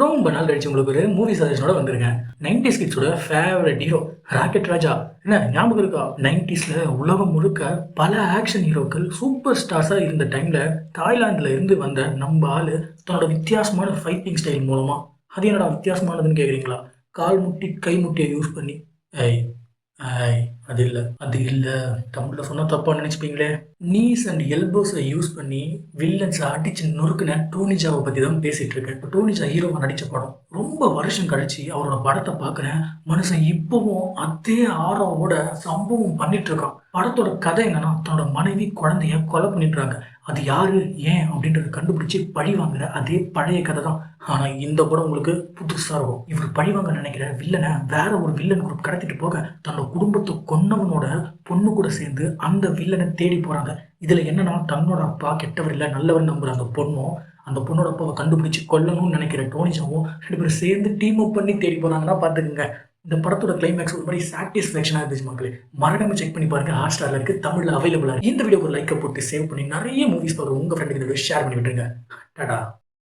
ரொம்ப நாள் கழிச்சு உங்களுக்கு ஒரு மூவி சஜஷனோட வந்திருக்கேன். 90s கிட்ஸோட ஃபேவரட் ஹீரோ ராக்கெட் ராஜா. என்ன ஞாபகம் இருக்கா? 90ஸ்ல உலகம் முழுக்க பல ஆக்ஷன் ஹீரோக்கள் சூப்பர் ஸ்டார்ஸா இருந்த டைம்ல தாய்லாந்துல இருந்து வந்த நம்ம ஆளு தன்னோட வித்தியாசமான ஃபைட்டிங் ஸ்டைல் மூலமா, அது என்னடா வித்தியாசமானதுன்னு கேக்குறீங்களா? கால் முட்டி கை முட்டியை யூஸ் பண்ணி ஐ ஐ அது இல்ல தமிழ்ல சொன்னா தப்பா நினைச்சுப்பீங்களே. நீஸ் அண்ட் எல்போஸை யூஸ் பண்ணி வில்லன்ஸை அடிச்சு நொறுக்குன டோனிஜாவை பத்தி தான் பேசிட்டு இருக்கேன். டோனிஜா ஹீரோவா நடிச்ச படம் ரொம்ப வருஷம் கழிச்சு அவரோட படத்தை பார்க்குறேன். மனுஷன் இப்பவும் அதே ஆரோவோட சம்பவம் பண்ணிட்டு இருக்கான். படத்தோட கதை என்னன்னா, தன்னோட மனைவி குழந்தைய கொலை பண்ணிட்டுறாங்க. அது யாரு ஏன் அப்படின்றத கண்டுபிடிச்சு பழி வாங்குற அதே பழைய கதை தான். ஆனா இந்த படம் உங்களுக்கு புதுசா இருக்கும். இவர் பழி வாங்க நினைக்கிற வில்லனை வேற ஒரு வில்லன் குரூப் கடத்திட்டு போக தன்னோட குடும்பத்தை கொன்னவனோட பொண்ணு கூட சேர்ந்து அந்த வில்லனை தேடி போறாங்க. இதுல என்னன்னா, தன்னோட அப்பா கெட்டவர் இல்ல நல்லவர் நம்புற அந்த பொண்ணும் அந்த பொண்ணோட அப்பாவை கண்டுபிடிச்சு கொல்லணும்னு நினைக்கிற டோனிஜாவும் ரெண்டு பேரும் சேர்ந்து டீம் அப் பண்ணி தேடி போறாங்கன்னா பாத்துக்கோங்க. இந்த படத்தோட கிளைமேக்ஸ் ஒரு மாதிரி சாட்டிஸ்ஃபேக்ஷனாக இருந்துச்சு மக்களே. மறக்காம செக் பண்ணி பாருங்க. ஹாட்ஸ்டார்ல இருக்கு, தமிழ்ல அவைலபிளா இருக்கு. இந்த வீடியோ ஒரு லைக்கை போட்டு சேவ் பண்ணி நிறைய மூவிஸ் பார்க்குற உங்க ஃப்ரெண்டுக்கு ஷேர் பண்ணி விட்டுருங்க. டாடா.